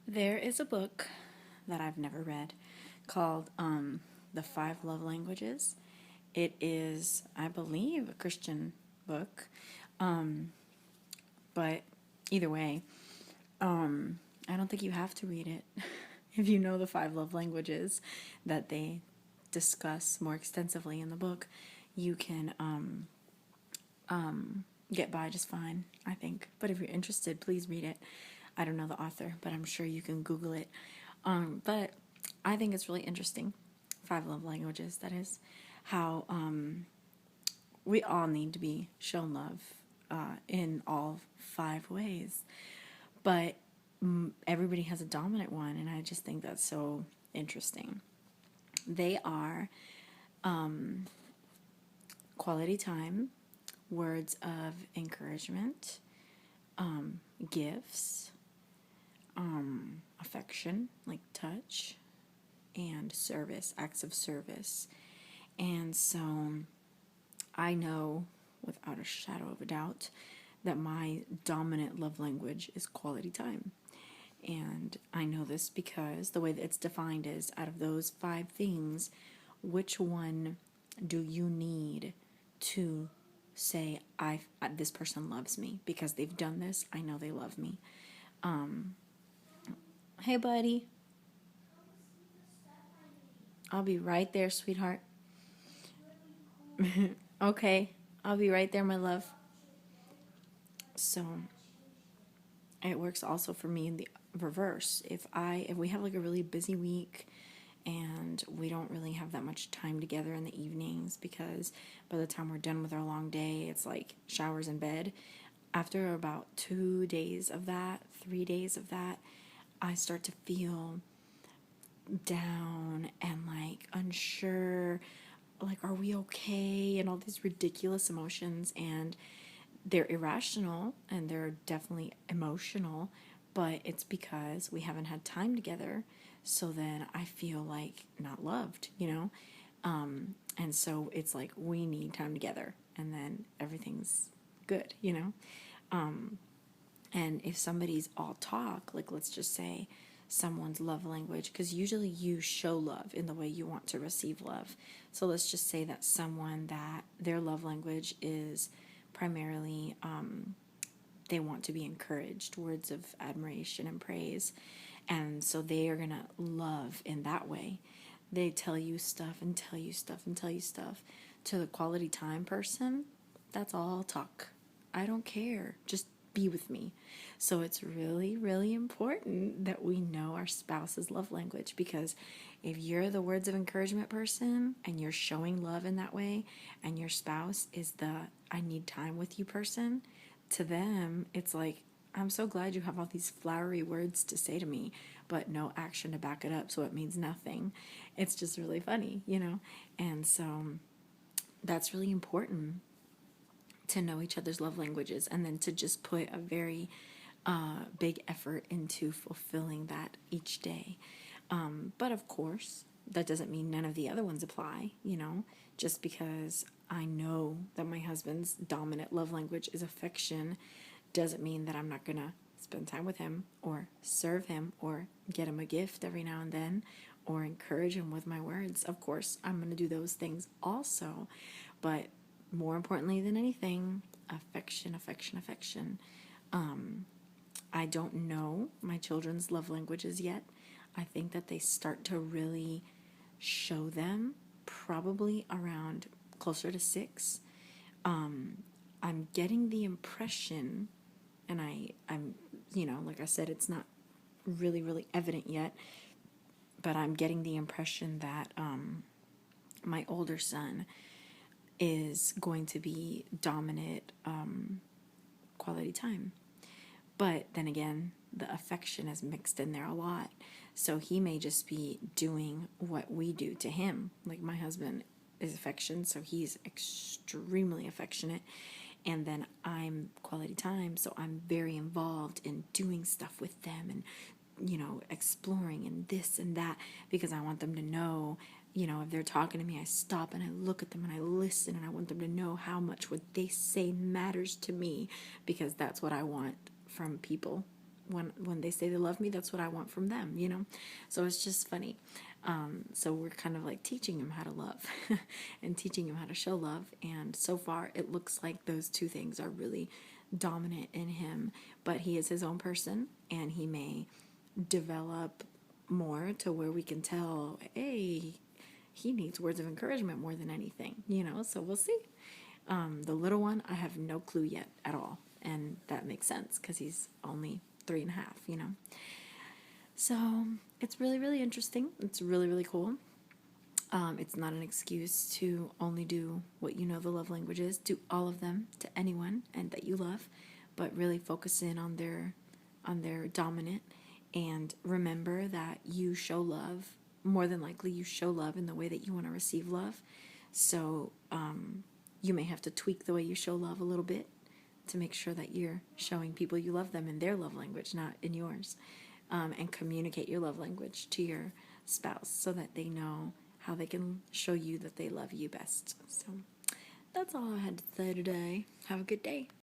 There is a book that I've never read called The Five Love Languages. It is, I believe, a Christian book, but either way, I don't think you have to read it if you know the five love languages that they discuss more extensively in the book. You can get by just fine, I think. But if you're interested, please read it. I don't know the author, but I'm sure you can Google it. But I think it's really interesting. Five love languages, that is, how we all need to be shown love in all five ways. But everybody has a dominant one, and I just think that's so interesting. They are quality time, words of encouragement, gifts, affection, like touch, and service, acts of service. And so I know without a shadow of a doubt that my dominant love language is quality time. And I know this because the way that it's defined is out of those five things, which one do you need to say, this person loves me because they've done this? I know they love me. Hey, buddy. I'll be right there, sweetheart. Okay, I'll be right there, my love. So it works also for me in the reverse. If we have like a really busy week and we don't really have that much time together in the evenings because by the time we're done with our long day, it's like showers and bed. After about 2 days of that, 3 days of that, I start to feel down and like unsure, like are we okay, and all these ridiculous emotions. And they're irrational and they're definitely emotional, but it's because we haven't had time together. So then I feel like not loved, you know? And so it's like we need time together and then everything's good, you know? And if somebody's all talk, like let's just say someone's love language, because usually you show love in the way you want to receive love. So let's just say that someone that their love language is primarily they want to be encouraged, words of admiration and praise. And so they are going to love in that way. They tell you stuff and tell you stuff and tell you stuff. To the quality time person, that's all talk. I don't care. Just be with me. So it's really, really important that we know our spouse's love language, because if you're the words of encouragement person and you're showing love in that way, and your spouse is the I need time with you person, to them, it's like, I'm so glad you have all these flowery words to say to me, but no action to back it up, so it means nothing. It's just really funny, you know? And so that's really important to know each other's love languages and then to just put a very big effort into fulfilling that each day. But of course, that doesn't mean none of the other ones apply, you know, just because I know that my husband's dominant love language is affection doesn't mean that I'm not going to spend time with him or serve him or get him a gift every now and then or encourage him with my words. Of course, I'm going to do those things also. But more importantly than anything, affection, affection, affection. I don't know my children's love languages yet. I think that they start to really show them probably around closer to 6. I'm getting the impression, and I'm, like I said, it's not really, really evident yet, but I'm getting the impression that my older son is going to be dominant quality time. But then again, the affection is mixed in there a lot. So he may just be doing what we do to him. Like my husband is affection, so he's extremely affectionate. And then I'm quality time, so I'm very involved in doing stuff with them and, exploring and this and that, because I want them to know, if they're talking to me, I stop and I look at them and I listen, and I want them to know how much what they say matters to me, because that's what I want from people. when they say they love me, that's what I want from them, you know? So it's just funny. So we're kind of like teaching him how to love and teaching him how to show love. And so far, it looks like those two things are really dominant in him. But he is his own person, and he may develop more to where we can tell, hey, he needs words of encouragement more than anything, you know? So we'll see. The little one, I have no clue yet at all. And that makes sense because he's only 3.5, you know? So it's really, really interesting. It's really, really cool. It's not an excuse to only do what you know the love languages. Do all of them to anyone and that you love, but really focus in on their dominant, and remember that you show love. More than likely, you show love in the way that you want to receive love. So you may have to tweak the way you show love a little bit to make sure that you're showing people you love them in their love language, not in yours. And communicate your love language to your spouse so that they know how they can show you that they love you best. So that's all I had to say today. Have a good day.